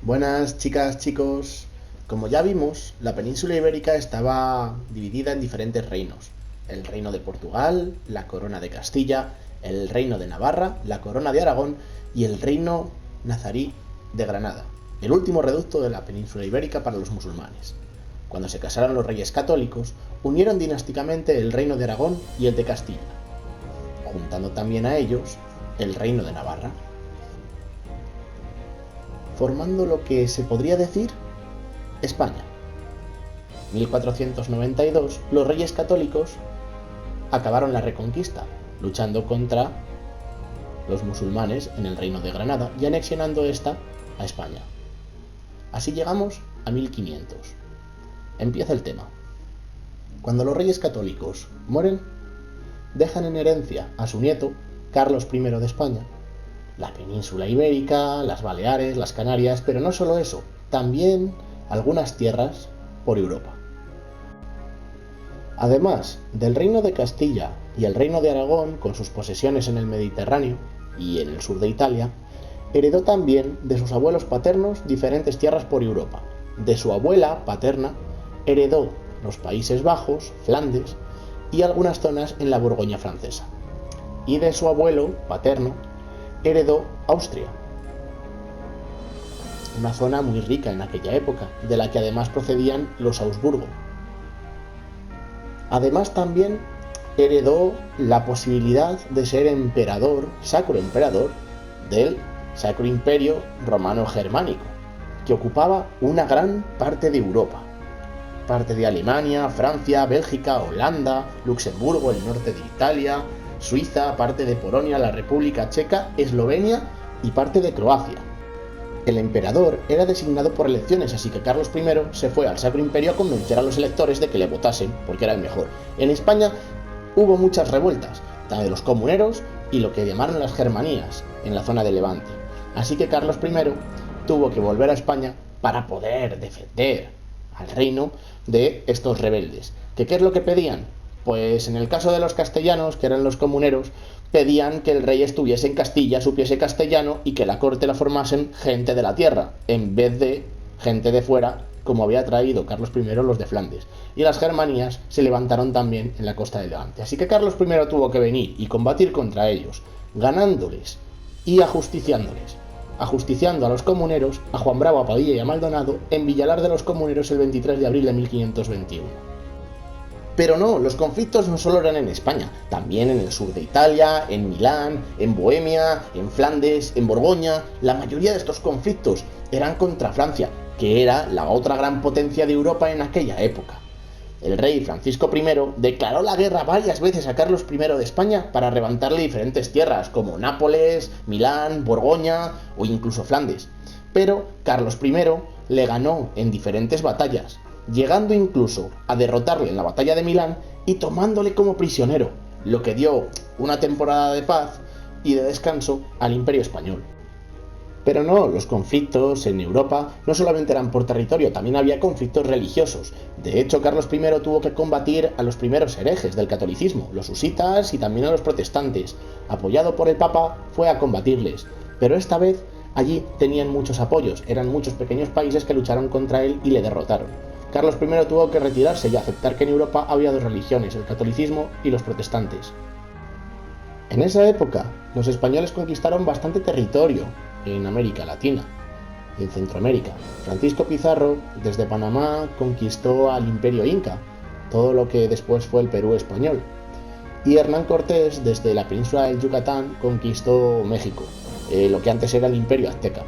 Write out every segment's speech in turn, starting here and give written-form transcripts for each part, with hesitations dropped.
Buenas chicas, chicos. Como ya vimos, la península ibérica estaba dividida en diferentes reinos. El reino de Portugal, la corona de Castilla, el reino de Navarra, la corona de Aragón y el reino nazarí de Granada, el último reducto de la península ibérica para los musulmanes. Cuando se casaron los reyes católicos, unieron dinásticamente el reino de Aragón y el de Castilla, juntando también a ellos el reino de Navarra, formando lo que se podría decir España. 1492, los reyes católicos acabaron la reconquista, luchando contra los musulmanes en el reino de Granada y anexionando esta a España. Así llegamos a 1500. Empieza el tema. Cuando los reyes católicos mueren, dejan en herencia a su nieto, Carlos I de España, la península ibérica, las Baleares, las Canarias, pero no solo eso, también algunas tierras por Europa. Además del reino de Castilla y el reino de Aragón, con sus posesiones en el Mediterráneo y en el sur de Italia, heredó también de sus abuelos paternos diferentes tierras por Europa. De su abuela paterna heredó los Países Bajos, Flandes y algunas zonas en la Borgoña francesa. Y de su abuelo paterno heredó Austria, una zona muy rica en aquella época, de la que además procedían los Augsburgo. Además también heredó la posibilidad de ser emperador, sacro emperador, del Sacro Imperio Romano Germánico, que ocupaba una gran parte de Europa. Parte de Alemania, Francia, Bélgica, Holanda, Luxemburgo, el norte de Italia, Suiza, parte de Polonia, la República Checa, Eslovenia y parte de Croacia. El emperador era designado por elecciones, así que Carlos I se fue al Sacro Imperio a convencer a los electores de que le votasen, porque era el mejor. En España hubo muchas revueltas, tanto de los comuneros y lo que llamaron las Germanías, en la zona de Levante. Así que Carlos I tuvo que volver a España para poder defender al reino de estos rebeldes. ¿Qué es lo que pedían? Pues en el caso de los castellanos, que eran los comuneros, pedían que el rey estuviese en Castilla, supiese castellano y que la corte la formasen gente de la tierra, en vez de gente de fuera, como había traído Carlos I los de Flandes. Y las Germanías se levantaron también en la costa de Levante. Así que Carlos I tuvo que venir y combatir contra ellos, ganándoles y ajusticiando a los comuneros, a Juan Bravo, a Padilla y a Maldonado, en Villalar de los Comuneros el 23 de abril de 1521. Pero no, los conflictos no solo eran en España, también en el sur de Italia, en Milán, en Bohemia, en Flandes, en Borgoña. La mayoría de estos conflictos eran contra Francia, que era la otra gran potencia de Europa en aquella época. El rey Francisco I declaró la guerra varias veces a Carlos I de España para arrebatarle diferentes tierras, como Nápoles, Milán, Borgoña o incluso Flandes. Pero Carlos I le ganó en diferentes batallas, llegando incluso a derrotarle en la batalla de Milán y tomándole como prisionero, lo que dio una temporada de paz y de descanso al Imperio Español. Pero no, los conflictos en Europa no solamente eran por territorio, también había conflictos religiosos. De hecho, Carlos I tuvo que combatir a los primeros herejes del catolicismo, los husitas y también a los protestantes. Apoyado por el Papa, fue a combatirles. Pero esta vez allí tenían muchos apoyos, eran muchos pequeños países que lucharon contra él y le derrotaron. Carlos I tuvo que retirarse y aceptar que en Europa había dos religiones, el catolicismo y los protestantes. En esa época, los españoles conquistaron bastante territorio en América Latina y en Centroamérica. Francisco Pizarro, desde Panamá, conquistó al Imperio Inca, todo lo que después fue el Perú español. Y Hernán Cortés, desde la península del Yucatán, conquistó México, lo que antes era el Imperio Azteca.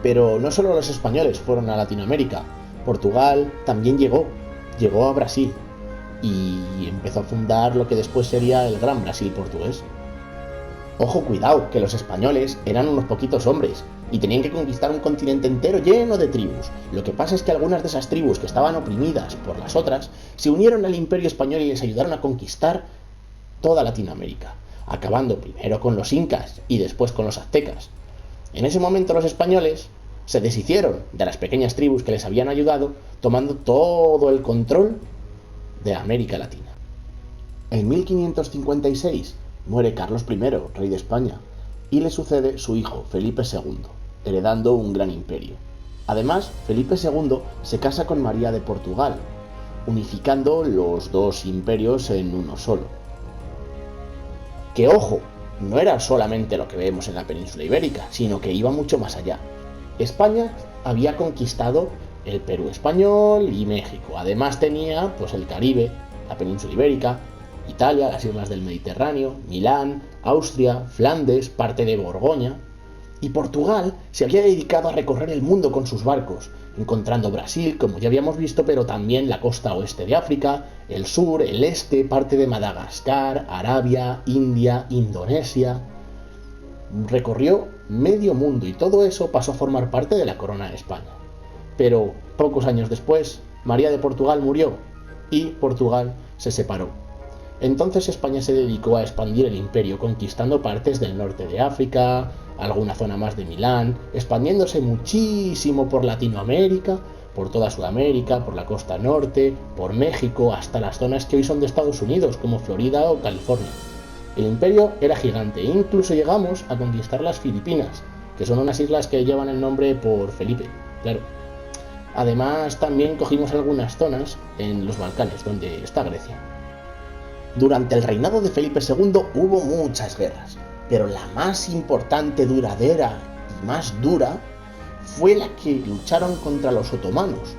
Pero no solo los españoles fueron a Latinoamérica, Portugal también llegó a Brasil y empezó a fundar lo que después sería el Gran Brasil portugués. Ojo, cuidado, que los españoles eran unos poquitos hombres y tenían que conquistar un continente entero lleno de tribus. Lo que pasa es que algunas de esas tribus que estaban oprimidas por las otras se unieron al Imperio Español y les ayudaron a conquistar toda Latinoamérica, acabando primero con los incas y después con los aztecas. En ese momento los españoles se deshicieron de las pequeñas tribus que les habían ayudado, tomando todo el control de América Latina. En 1556 muere Carlos I, rey de España, y le sucede su hijo, Felipe II. heredando un gran imperio. Además, Felipe II se casa con María de Portugal, unificando los dos imperios en uno solo. Que ojo, no era solamente lo que vemos en la península ibérica, sino que iba mucho más allá. España había conquistado el Perú español y México. Además tenía pues el Caribe, la península ibérica, Italia, las islas del Mediterráneo, Milán, Austria, Flandes, parte de Borgoña. Y Portugal se había dedicado a recorrer el mundo con sus barcos, encontrando Brasil, como ya habíamos visto, pero también la costa oeste de África, el sur, el este, parte de Madagascar, Arabia, India, Indonesia. Recorrió medio mundo y todo eso pasó a formar parte de la corona de España. Pero pocos años después, María de Portugal murió y Portugal se separó. Entonces España se dedicó a expandir el imperio, conquistando partes del norte de África, alguna zona más de Milán, expandiéndose muchísimo por Latinoamérica, por toda Sudamérica, por la costa norte, por México, hasta las zonas que hoy son de Estados Unidos, como Florida o California. El imperio era gigante e incluso llegamos a conquistar las Filipinas, que son unas islas que llevan el nombre por Felipe, claro. Además, también cogimos algunas zonas en los Balcanes, donde está Grecia. Durante el reinado de Felipe II hubo muchas guerras, pero la más importante, duradera y más dura fue la que lucharon contra los otomanos,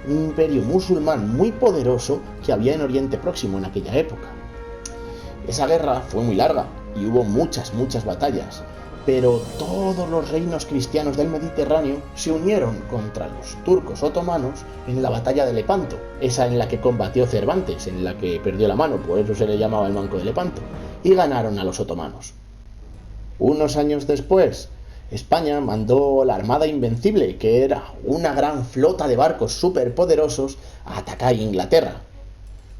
un imperio musulmán muy poderoso que había en Oriente Próximo en aquella época. Esa guerra fue muy larga y hubo muchas batallas, pero todos los reinos cristianos del Mediterráneo se unieron contra los turcos otomanos en la batalla de Lepanto, esa en la que combatió Cervantes, en la que perdió la mano, por eso se le llamaba el Manco de Lepanto, y ganaron a los otomanos. Unos años después, España mandó la Armada Invencible, que era una gran flota de barcos superpoderosos, a atacar a Inglaterra.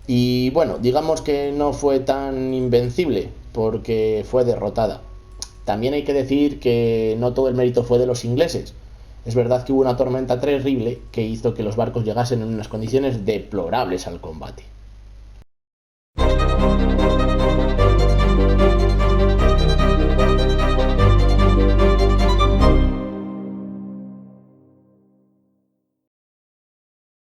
Y bueno, digamos que no fue tan invencible, porque fue derrotada. También hay que decir que no todo el mérito fue de los ingleses. Es verdad que hubo una tormenta terrible que hizo que los barcos llegasen en unas condiciones deplorables al combate.